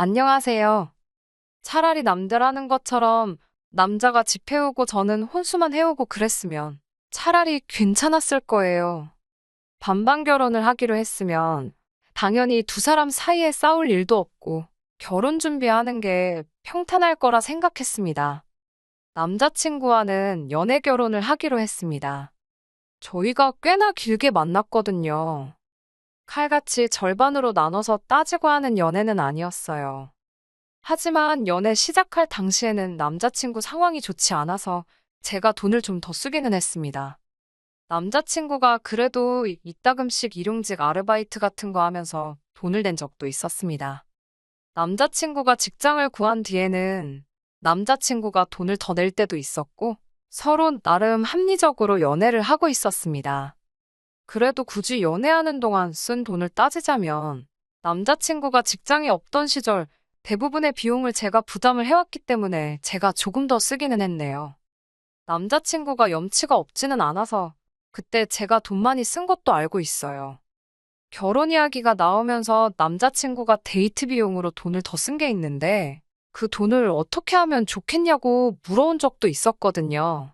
안녕하세요. 차라리 남들 하는 것처럼 남자가 집 해오고 저는 혼수만 해오고 그랬으면 차라리 괜찮았을 거예요. 반반 결혼을 하기로 했으면 당연히 두 사람 사이에 싸울 일도 없고 결혼 준비하는 게 평탄할 거라 생각했습니다. 남자친구와는 연애 결혼을 하기로 했습니다. 저희가 꽤나 길게 만났거든요. 칼같이 절반으로 나눠서 따지고 하는 연애는 아니었어요. 하지만 연애 시작할 당시에는 남자친구 상황이 좋지 않아서 제가 돈을 좀 더 쓰기는 했습니다. 남자친구가 그래도 이따금씩 일용직 아르바이트 같은 거 하면서 돈을 낸 적도 있었습니다. 남자친구가 직장을 구한 뒤에는 남자친구가 돈을 더 낼 때도 있었고 서로 나름 합리적으로 연애를 하고 있었습니다. 그래도 굳이 연애하는 동안 쓴 돈을 따지자면 남자친구가 직장이 없던 시절 대부분의 비용을 제가 부담을 해왔기 때문에 제가 조금 더 쓰기는 했네요. 남자친구가 염치가 없지는 않아서 그때 제가 돈 많이 쓴 것도 알고 있어요. 결혼 이야기가 나오면서 남자친구가 데이트 비용으로 돈을 더 쓴 게 있는데 그 돈을 어떻게 하면 좋겠냐고 물어온 적도 있었거든요.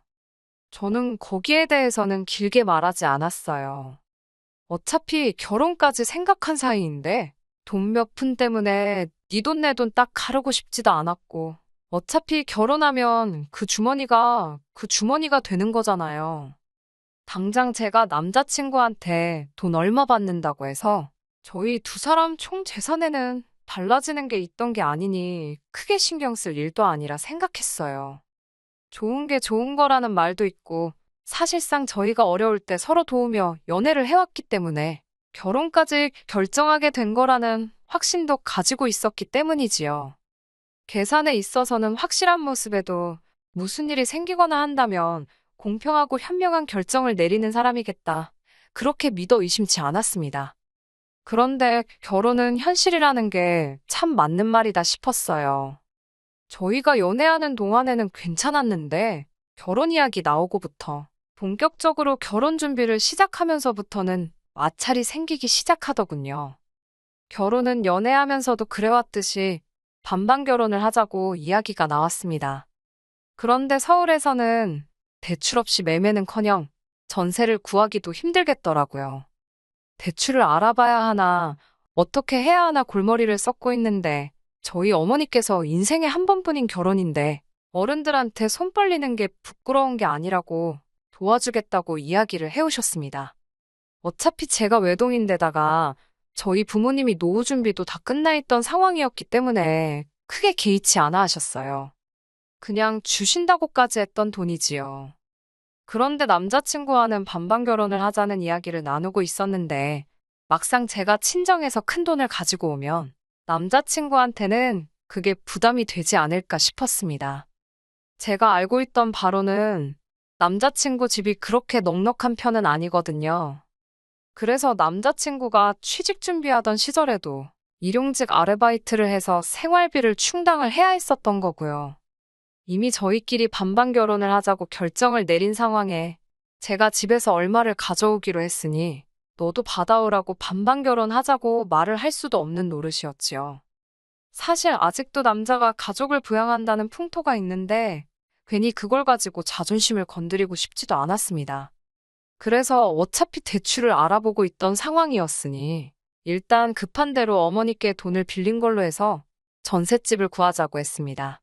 저는 거기에 대해서는 길게 말하지 않았어요. 어차피 결혼까지 생각한 사이인데 돈 몇 푼 때문에 네 돈 내 돈 딱 가르고 싶지도 않았고 어차피 결혼하면 그 주머니가 되는 거잖아요. 당장 제가 남자친구한테 돈 얼마 받는다고 해서 저희 두 사람 총 재산에는 달라지는 게 있던 게 아니니 크게 신경 쓸 일도 아니라 생각했어요. 좋은 게 좋은 거라는 말도 있고 사실상 저희가 어려울 때 서로 도우며 연애를 해왔기 때문에 결혼까지 결정하게 된 거라는 확신도 가지고 있었기 때문이지요. 계산에 있어서는 확실한 모습에도 무슨 일이 생기거나 한다면 공평하고 현명한 결정을 내리는 사람이겠다. 그렇게 믿어 의심치 않았습니다. 그런데 결혼은 현실이라는 게 참 맞는 말이다 싶었어요. 저희가 연애하는 동안에는 괜찮았는데 결혼 이야기 나오고부터 본격적으로 결혼 준비를 시작하면서부터는 마찰이 생기기 시작하더군요. 결혼은 연애하면서도 그래왔듯이 반반 결혼을 하자고 이야기가 나왔습니다. 그런데 서울에서는 대출 없이 매매는커녕 전세를 구하기도 힘들겠더라고요. 대출을 알아봐야 하나, 어떻게 해야 하나 골머리를 썩고 있는데 저희 어머니께서 인생에 한 번뿐인 결혼인데 어른들한테 손 벌리는 게 부끄러운 게 아니라고 도와주겠다고 이야기를 해오셨습니다. 어차피 제가 외동인데다가 저희 부모님이 노후 준비도 다 끝나 있던 상황이었기 때문에 크게 개의치 않아 하셨어요. 그냥 주신다고까지 했던 돈이지요. 그런데 남자친구와는 반반 결혼을 하자는 이야기를 나누고 있었는데 막상 제가 친정에서 큰 돈을 가지고 오면 남자친구한테는 그게 부담이 되지 않을까 싶었습니다. 제가 알고 있던 바로는 남자친구 집이 그렇게 넉넉한 편은 아니거든요. 그래서 남자친구가 취직 준비하던 시절에도 일용직 아르바이트를 해서 생활비를 충당을 해야 했었던 거고요. 이미 저희끼리 반반 결혼을 하자고 결정을 내린 상황에 제가 집에서 얼마를 가져오기로 했으니 너도 받아오라고 반반 결혼하자고 말을 할 수도 없는 노릇이었지요. 사실 아직도 남자가 가족을 부양한다는 풍토가 있는데 괜히 그걸 가지고 자존심을 건드리고 싶지도 않았습니다. 그래서 어차피 대출을 알아보고 있던 상황이었으니 일단 급한 대로 어머니께 돈을 빌린 걸로 해서 전셋집을 구하자고 했습니다.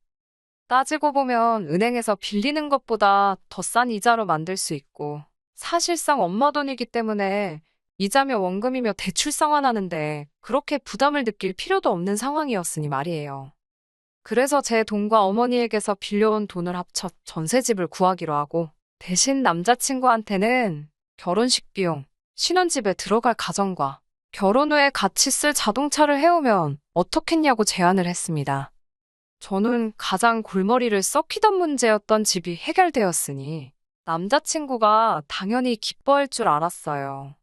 따지고 보면 은행에서 빌리는 것보다 더 싼 이자로 만들 수 있고 사실상 엄마 돈이기 때문에 이자며 원금이며 대출 상환하는데 그렇게 부담을 느낄 필요도 없는 상황이었으니 말이에요. 그래서 제 돈과 어머니에게서 빌려온 돈을 합쳐 전셋집을 구하기로 하고 대신 남자친구한테는 결혼식 비용, 신혼집에 들어갈 가정과 결혼 후에 같이 쓸 자동차를 해오면 어떻겠냐고 제안을 했습니다. 저는 가장 골머리를 썩히던 문제였던 집이 해결되었으니 남자친구가 당연히 기뻐할 줄 알았어요.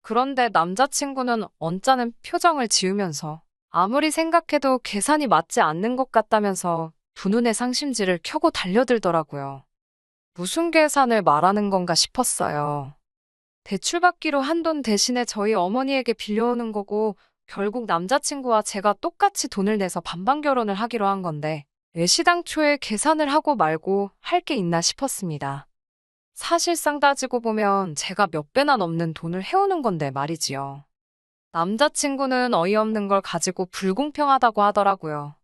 그런데 남자친구는 언짢은 표정을 지으면서 아무리 생각해도 계산이 맞지 않는 것 같다면서 두 눈의 상심지를 켜고 달려들더라고요. 무슨 계산을 말하는 건가 싶었어요. 대출받기로 한 돈 대신에 저희 어머니에게 빌려오는 거고 결국 남자친구와 제가 똑같이 돈을 내서 반반 결혼을 하기로 한 건데, 왜 시당초에 계산을 하고 말고 할 게 있나 싶었습니다. 사실상 따지고 보면 제가 몇 배나 넘는 돈을 해오는 건데 말이지요. 남자친구는 어이없는 걸 가지고 불공평하다고 하더라고요.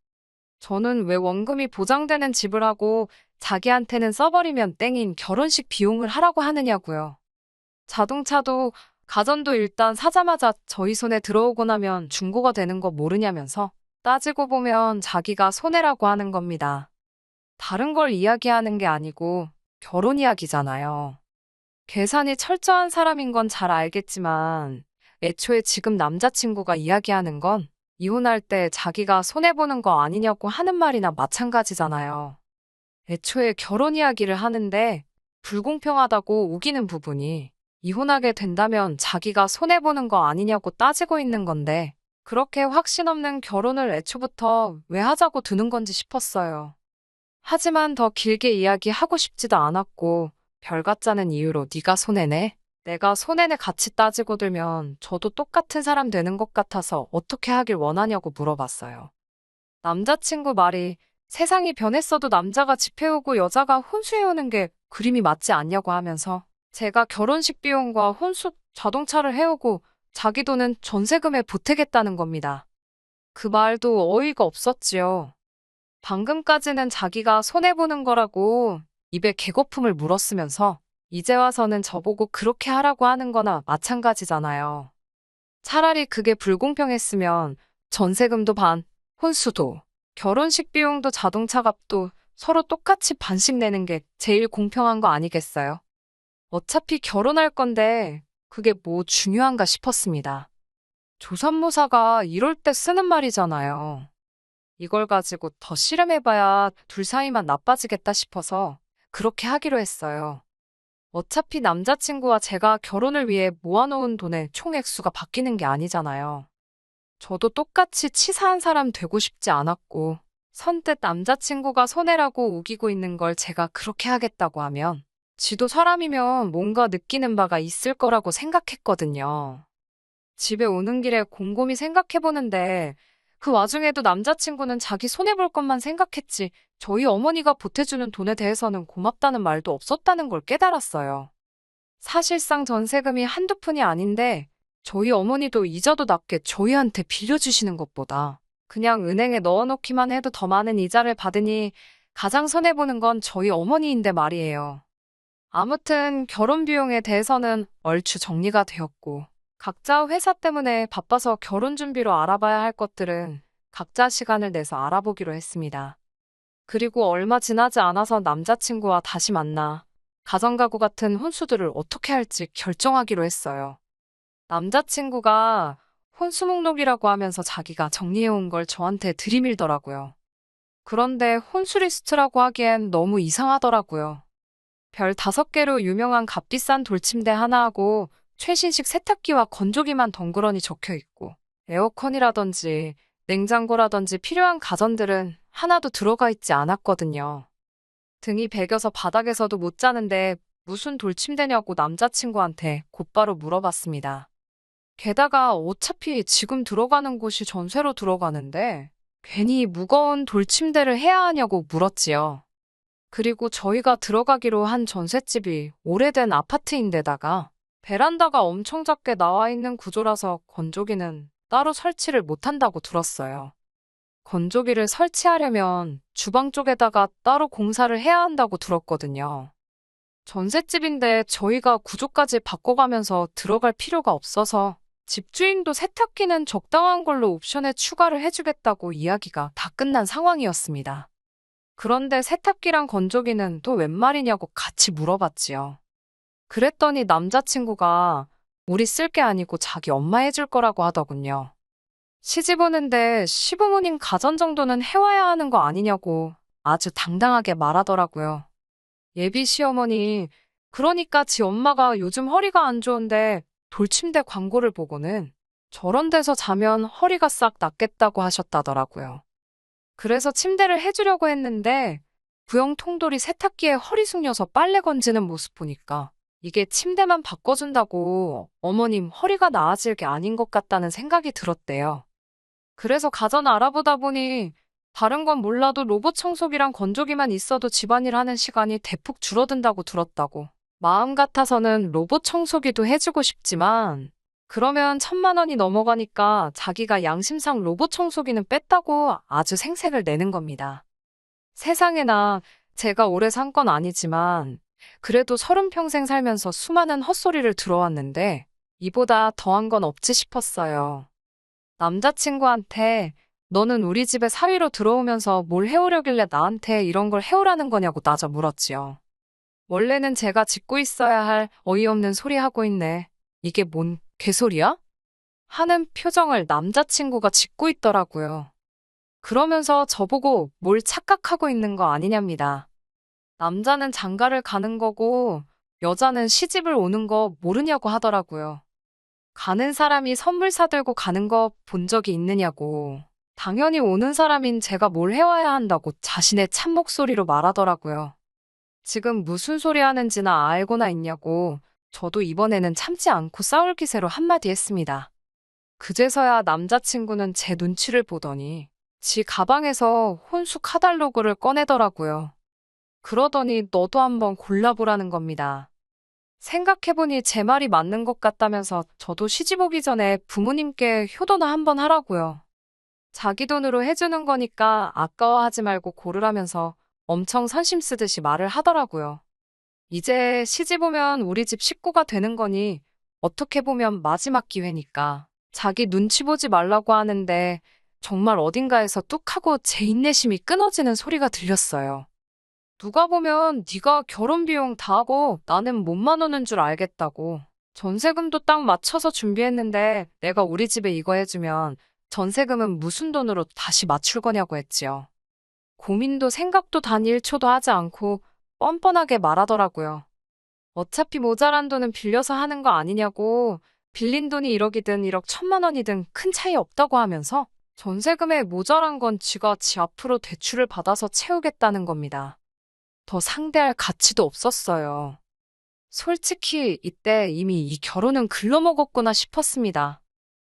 저는 왜 원금이 보장되는 집을 하고 자기한테는 써버리면 땡인 결혼식 비용을 하라고 하느냐고요. 자동차도 가전도 일단 사자마자 저희 손에 들어오고 나면 중고가 되는 거 모르냐면서 따지고 보면 자기가 손해라고 하는 겁니다. 다른 걸 이야기하는 게 아니고 결혼 이야기잖아요. 계산이 철저한 사람인 건 잘 알겠지만 애초에 지금 남자친구가 이야기하는 건 이혼할 때 자기가 손해보는 거 아니냐고 하는 말이나 마찬가지잖아요. 애초에 결혼 이야기를 하는데 불공평하다고 우기는 부분이 이혼하게 된다면 자기가 손해보는 거 아니냐고 따지고 있는 건데 그렇게 확신 없는 결혼을 애초부터 왜 하자고 드는 건지 싶었어요. 하지만 더 길게 이야기하고 싶지도 않았고 별같자는 이유로 네가 손해내? 내가 손해내 같이 따지고 들면 저도 똑같은 사람 되는 것 같아서 어떻게 하길 원하냐고 물어봤어요. 남자친구 말이 세상이 변했어도 남자가 집 해오고 여자가 혼수해오는 게 그림이 맞지 않냐고 하면서 제가 결혼식 비용과 혼수 자동차를 해오고 자기 돈은 전세금에 보태겠다는 겁니다. 그 말도 어이가 없었지요. 방금까지는 자기가 손해보는 거라고 입에 개거품을 물었으면서 이제 와서는 저보고 그렇게 하라고 하는 거나 마찬가지잖아요. 차라리 그게 불공평했으면 전세금도 반, 혼수도, 결혼식 비용도 자동차 값도 서로 똑같이 반씩 내는 게 제일 공평한 거 아니겠어요? 어차피 결혼할 건데 그게 뭐 중요한가 싶었습니다. 조선모사가 이럴 때 쓰는 말이잖아요. 이걸 가지고 더 씨름해봐야 둘 사이만 나빠지겠다 싶어서 그렇게 하기로 했어요. 어차피 남자친구와 제가 결혼을 위해 모아놓은 돈의 총 액수가 바뀌는 게 아니잖아요. 저도 똑같이 치사한 사람 되고 싶지 않았고, 선뜻 남자친구가 손해라고 우기고 있는 걸 제가 그렇게 하겠다고 하면, 지도 사람이면 뭔가 느끼는 바가 있을 거라고 생각했거든요. 집에 오는 길에 곰곰이 생각해보는데, 그 와중에도 남자친구는 자기 손해볼 것만 생각했지, 저희 어머니가 보태주는 돈에 대해서는 고맙다는 말도 없었다는 걸 깨달았어요. 사실상 전세금이 한두 푼이 아닌데 저희 어머니도 이자도 낮게 저희한테 빌려주시는 것보다 그냥 은행에 넣어놓기만 해도 더 많은 이자를 받으니 가장 손해보는 건 저희 어머니인데 말이에요. 아무튼 결혼 비용에 대해서는 얼추 정리가 되었고 각자 회사 때문에 바빠서 결혼 준비로 알아봐야 할 것들은 각자 시간을 내서 알아보기로 했습니다. 그리고 얼마 지나지 않아서 남자친구와 다시 만나 가정가구 같은 혼수들을 어떻게 할지 결정하기로 했어요. 남자친구가 혼수 목록이라고 하면서 자기가 정리해온 걸 저한테 들이밀더라고요. 그런데 혼수 리스트라고 하기엔 너무 이상하더라고요. 별 5개로 유명한 값비싼 돌침대 하나하고 최신식 세탁기와 건조기만 덩그러니 적혀 있고 에어컨이라든지 냉장고라든지 필요한 가전들은 하나도 들어가 있지 않았거든요. 등이 베겨서 바닥에서도 못 자는데 무슨 돌침대냐고 남자친구한테 곧바로 물어봤습니다. 게다가 어차피 지금 들어가는 곳이 전세로 들어가는데 괜히 무거운 돌침대를 해야 하냐고 물었지요. 그리고 저희가 들어가기로 한 전셋집이 오래된 아파트인데다가 베란다가 엄청 작게 나와 있는 구조라서 건조기는 따로 설치를 못한다고 들었어요. 건조기를 설치하려면 주방 쪽에다가 따로 공사를 해야 한다고 들었거든요. 전셋집인데 저희가 구조까지 바꿔가면서 들어갈 필요가 없어서 집주인도 세탁기는 적당한 걸로 옵션에 추가를 해주겠다고 이야기가 다 끝난 상황이었습니다. 그런데 세탁기랑 건조기는 또 웬 말이냐고 같이 물어봤지요. 그랬더니 남자친구가 우리 쓸 게 아니고 자기 엄마 해줄 거라고 하더군요. 시집 오는데 시부모님 가전 정도는 해와야 하는 거 아니냐고 아주 당당하게 말하더라고요. 예비 시어머니, 그러니까 지 엄마가 요즘 허리가 안 좋은데 돌침대 광고를 보고는 저런 데서 자면 허리가 싹 낫겠다고 하셨다더라고요. 그래서 침대를 해주려고 했는데 구형 통돌이 세탁기에 허리 숙여서 빨래 건지는 모습 보니까 이게 침대만 바꿔준다고 어머님 허리가 나아질 게 아닌 것 같다는 생각이 들었대요. 그래서 가전 알아보다 보니 다른 건 몰라도 로봇 청소기랑 건조기만 있어도 집안일 하는 시간이 대폭 줄어든다고 들었다고. 마음 같아서는 로봇 청소기도 해주고 싶지만 그러면 1,000만 원이 넘어가니까 자기가 양심상 로봇 청소기는 뺐다고 아주 생색을 내는 겁니다. 세상에나 제가 오래 산 건 아니지만 그래도 30평생 살면서 수많은 헛소리를 들어왔는데 이보다 더한 건 없지 싶었어요. 남자친구한테 너는 우리 집에 사위로 들어오면서 뭘 해오려길래 나한테 이런 걸 해오라는 거냐고 따져 물었지요. 원래는 제가 짓고 있어야 할 어이없는 소리 하고 있네. 이게 뭔 개소리야? 하는 표정을 남자친구가 짓고 있더라고요. 그러면서 저보고 뭘 착각하고 있는 거 아니냐입니다. 남자는 장가를 가는 거고 여자는 시집을 오는 거 모르냐고 하더라고요. 가는 사람이 선물 사들고 가는 거 본 적이 있느냐고. 당연히 오는 사람인 제가 뭘 해와야 한다고 자신의 참 목소리로 말하더라고요. 지금 무슨 소리 하는지나 알고나 있냐고 저도 이번에는 참지 않고 싸울 기세로 한마디 했습니다. 그제서야 남자친구는 제 눈치를 보더니 지 가방에서 혼수 카달로그를 꺼내더라고요. 그러더니 너도 한번 골라보라는 겁니다. 생각해보니 제 말이 맞는 것 같다면서 저도 시집 오기 전에 부모님께 효도나 한번 하라고요. 자기 돈으로 해주는 거니까 아까워하지 말고 고르라면서 엄청 선심 쓰듯이 말을 하더라고요. 이제 시집 오면 우리 집 식구가 되는 거니 어떻게 보면 마지막 기회니까 자기 눈치 보지 말라고 하는데 정말 어딘가에서 뚝 하고 제 인내심이 끊어지는 소리가 들렸어요. 누가 보면 네가 결혼 비용 다 하고 나는 몸만 오는 줄 알겠다고. 전세금도 딱 맞춰서 준비했는데 내가 우리 집에 이거 해주면 전세금은 무슨 돈으로 다시 맞출 거냐고 했지요. 고민도 생각도 단 1초도 하지 않고 뻔뻔하게 말하더라고요. 어차피 모자란 돈은 빌려서 하는 거 아니냐고. 빌린 돈이 1억이든 1억 1,000만 원이든 큰 차이 없다고 하면서 전세금에 모자란 건 지가 지 앞으로 대출을 받아서 채우겠다는 겁니다. 더 상대할 가치도 없었어요. 솔직히 이때 이미 이 결혼은 글러먹었구나 싶었습니다.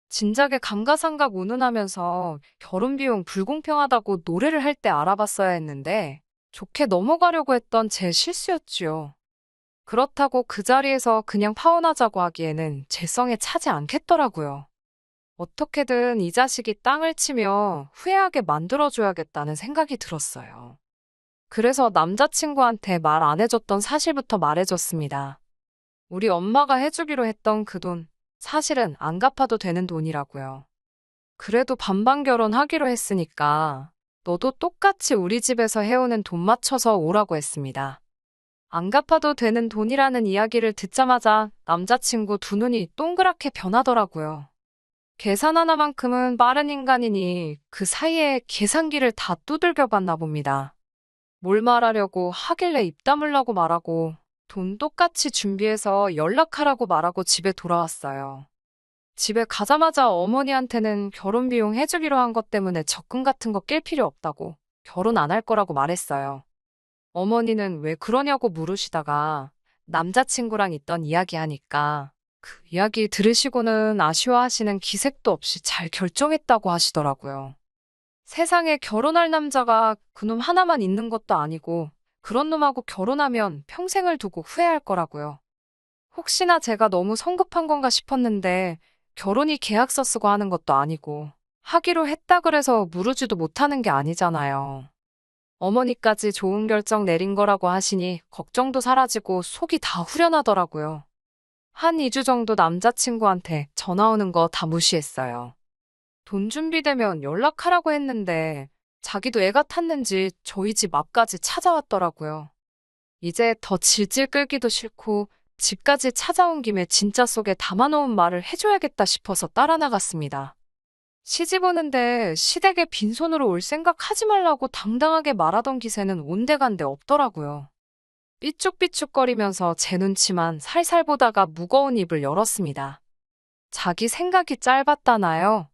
진작에 감가상각 운운하면서 결혼 비용 불공평하다고 노래를 할 때 알아봤어야 했는데 좋게 넘어가려고 했던 제 실수였지요. 그렇다고 그 자리에서 그냥 파혼하자고 하기에는 제 성에 차지 않겠더라고요. 어떻게든 이 자식이 땅을 치며 후회하게 만들어줘야겠다는 생각이 들었어요. 그래서 남자친구한테 말 안 해줬던 사실부터 말해줬습니다. 우리 엄마가 해주기로 했던 그 돈, 사실은 안 갚아도 되는 돈이라고요. 그래도 반반 결혼하기로 했으니까 너도 똑같이 우리 집에서 해오는 돈 맞춰서 오라고 했습니다. 안 갚아도 되는 돈이라는 이야기를 듣자마자 남자친구 두 눈이 동그랗게 변하더라고요. 계산 하나만큼은 빠른 인간이니 그 사이에 계산기를 다 두들겨 봤나 봅니다. 뭘 말하려고 하길래 입 다물라고 말하고 돈 똑같이 준비해서 연락하라고 말하고 집에 돌아왔어요. 집에 가자마자 어머니한테는 결혼 비용 해주기로 한 것 때문에 적금 같은 거 낄 필요 없다고 결혼 안 할 거라고 말했어요. 어머니는 왜 그러냐고 물으시다가 남자친구랑 있던 이야기 하니까 그 이야기 들으시고는 아쉬워하시는 기색도 없이 잘 결정했다고 하시더라고요. 세상에 결혼할 남자가 그놈 하나만 있는 것도 아니고 그런 놈하고 결혼하면 평생을 두고 후회할 거라고요. 혹시나 제가 너무 성급한 건가 싶었는데 결혼이 계약서 쓰고 하는 것도 아니고 하기로 했다 그래서 무르지도 못하는 게 아니잖아요. 어머니까지 좋은 결정 내린 거라고 하시니 걱정도 사라지고 속이 다 후련하더라고요. 한 2주 정도 남자친구한테 전화 오는 거 다 무시했어요. 돈 준비되면 연락하라고 했는데 자기도 애가 탔는지 저희 집 앞까지 찾아왔더라고요. 이제 더 질질 끌기도 싫고 집까지 찾아온 김에 진짜 속에 담아놓은 말을 해줘야겠다 싶어서 따라 나갔습니다. 시집 오는데 시댁에 빈손으로 올 생각 하지 말라고 당당하게 말하던 기세는 온데간데 없더라고요. 삐죽삐죽거리면서 제 눈치만 살살 보다가 무거운 입을 열었습니다. 자기 생각이 짧았다나요?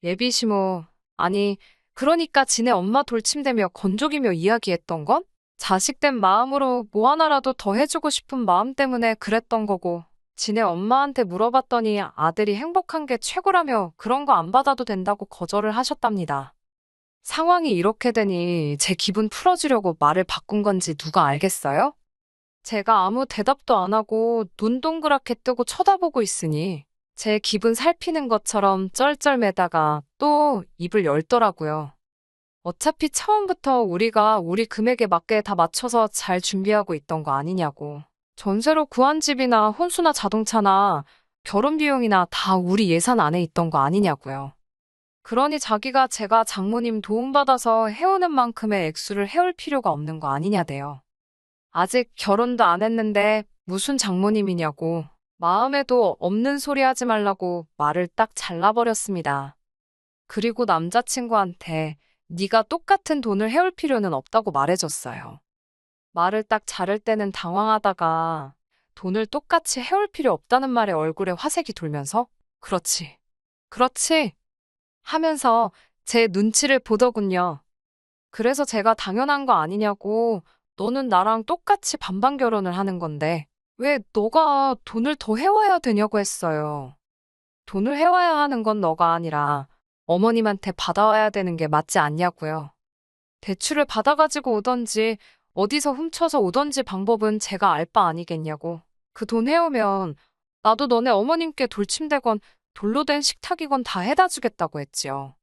예비시모, 아니, 그러니까 지네 엄마 돌침대며 건조기며 이야기했던 건? 자식된 마음으로 뭐 하나라도 더 해주고 싶은 마음 때문에 그랬던 거고, 지네 엄마한테 물어봤더니 아들이 행복한 게 최고라며 그런 거 안 받아도 된다고 거절을 하셨답니다. 상황이 이렇게 되니 제 기분 풀어주려고 말을 바꾼 건지 누가 알겠어요? 제가 아무 대답도 안 하고 눈 동그랗게 뜨고 쳐다보고 있으니 제 기분 살피는 것처럼 쩔쩔매다가 또 입을 열더라고요. 어차피 처음부터 우리가 우리 금액에 맞게 다 맞춰서 잘 준비하고 있던 거 아니냐고. 전세로 구한 집이나 혼수나 자동차나 결혼 비용이나 다 우리 예산 안에 있던 거 아니냐고요. 그러니 자기가 제가 장모님 도움받아서 해오는 만큼의 액수를 해올 필요가 없는 거 아니냐대요. 아직 결혼도 안 했는데 무슨 장모님이냐고 마음에도 없는 소리 하지 말라고 말을 딱 잘라버렸습니다. 그리고 남자친구한테 네가 똑같은 돈을 해올 필요는 없다고 말해줬어요. 말을 딱 자를 때는 당황하다가 돈을 똑같이 해올 필요 없다는 말에 얼굴에 화색이 돌면서 그렇지, 그렇지 하면서 제 눈치를 보더군요. 그래서 제가 당연한 거 아니냐고 너는 나랑 똑같이 반반 결혼을 하는 건데 왜 너가 돈을 더 해와야 되냐고 했어요. 돈을 해와야 하는 건 너가 아니라 어머님한테 받아와야 되는 게 맞지 않냐고요. 대출을 받아가지고 오던지 어디서 훔쳐서 오던지 방법은 제가 알 바 아니겠냐고. 그 돈 해오면 나도 너네 어머님께 돌침되건 돌로 된 식탁이건 다 해다 주겠다고 했지요.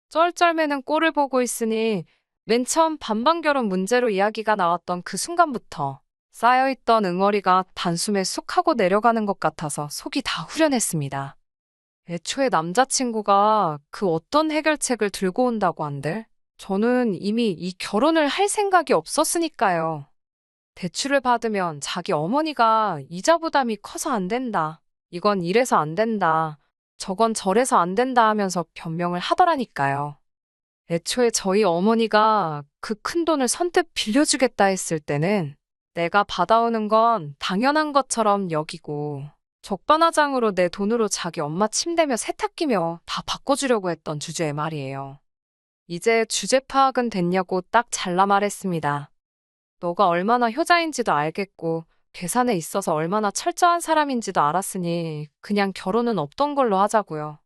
쩔쩔매는 꼴을 보고 있으니 맨 처음 반반 결혼 문제로 이야기가 나왔던 그 순간부터 쌓여있던 응어리가 단숨에 쑥 하고 내려가는 것 같아서 속이 다 후련했습니다. 애초에 남자친구가 그 어떤 해결책을 들고 온다고 한들 저는 이미 이 결혼을 할 생각이 없었으니까요. 대출을 받으면 자기 어머니가 이자 부담이 커서 안 된다. 이건 이래서 안 된다. 저건 저래서 안 된다 하면서 변명을 하더라니까요. 애초에 저희 어머니가 그 큰 돈을 선뜻 빌려주겠다 했을 때는 내가 받아오는 건 당연한 것처럼 여기고 적반하장으로 내 돈으로 자기 엄마 침대며 세탁기며 다 바꿔주려고 했던 주제의 말이에요. 이제 주제 파악은 됐냐고 딱 잘라 말했습니다. 너가 얼마나 효자인지도 알겠고 계산에 있어서 얼마나 철저한 사람인지도 알았으니 그냥 결혼은 없던 걸로 하자고요.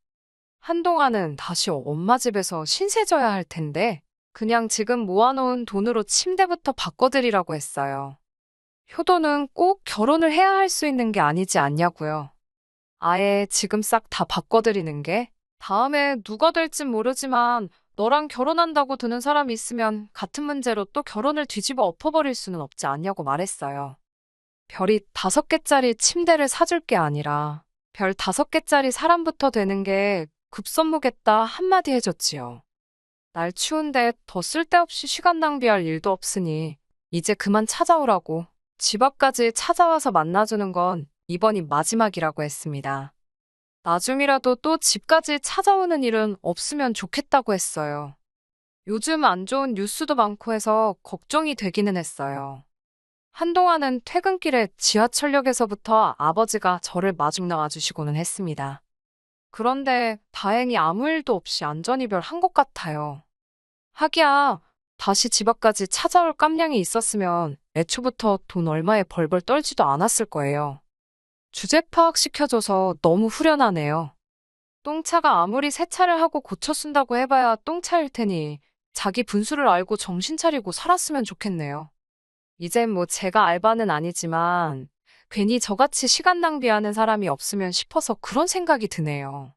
한동안은 다시 엄마 집에서 신세 져야 할 텐데 그냥 지금 모아놓은 돈으로 침대부터 바꿔드리라고 했어요. 효도는 꼭 결혼을 해야 할 수 있는 게 아니지 않냐고요. 아예 지금 싹 다 바꿔드리는 게 다음에 누가 될진 모르지만 너랑 결혼한다고 드는 사람이 있으면 같은 문제로 또 결혼을 뒤집어 엎어버릴 수는 없지 않냐고 말했어요. 별이 5개짜리 침대를 사줄 게 아니라 별 5개짜리 사람부터 되는 게 급선무겠다 한마디 해줬지요. 날 추운데 더 쓸데없이 시간 낭비할 일도 없으니 이제 그만 찾아오라고 집 앞까지 찾아와서 만나주는 건 이번이 마지막이라고 했습니다. 나중이라도 또 집까지 찾아오는 일은 없으면 좋겠다고 했어요. 요즘 안 좋은 뉴스도 많고 해서 걱정이 되기는 했어요. 한동안은 퇴근길에 지하철역에서부터 아버지가 저를 마중 나와주시고는 했습니다. 그런데 다행히 아무 일도 없이 안전이별 한 것 같아요. 하기야 다시 집 앞까지 찾아올 깜냥이 있었으면 애초부터 돈 얼마에 벌벌 떨지도 않았을 거예요. 주제 파악시켜줘서 너무 후련하네요. 똥차가 아무리 세차를 하고 고쳐 쓴다고 해봐야 똥차일 테니 자기 분수를 알고 정신 차리고 살았으면 좋겠네요. 이젠 뭐 제가 알바는 아니지만 괜히 저같이 시간 낭비하는 사람이 없으면 싶어서 그런 생각이 드네요.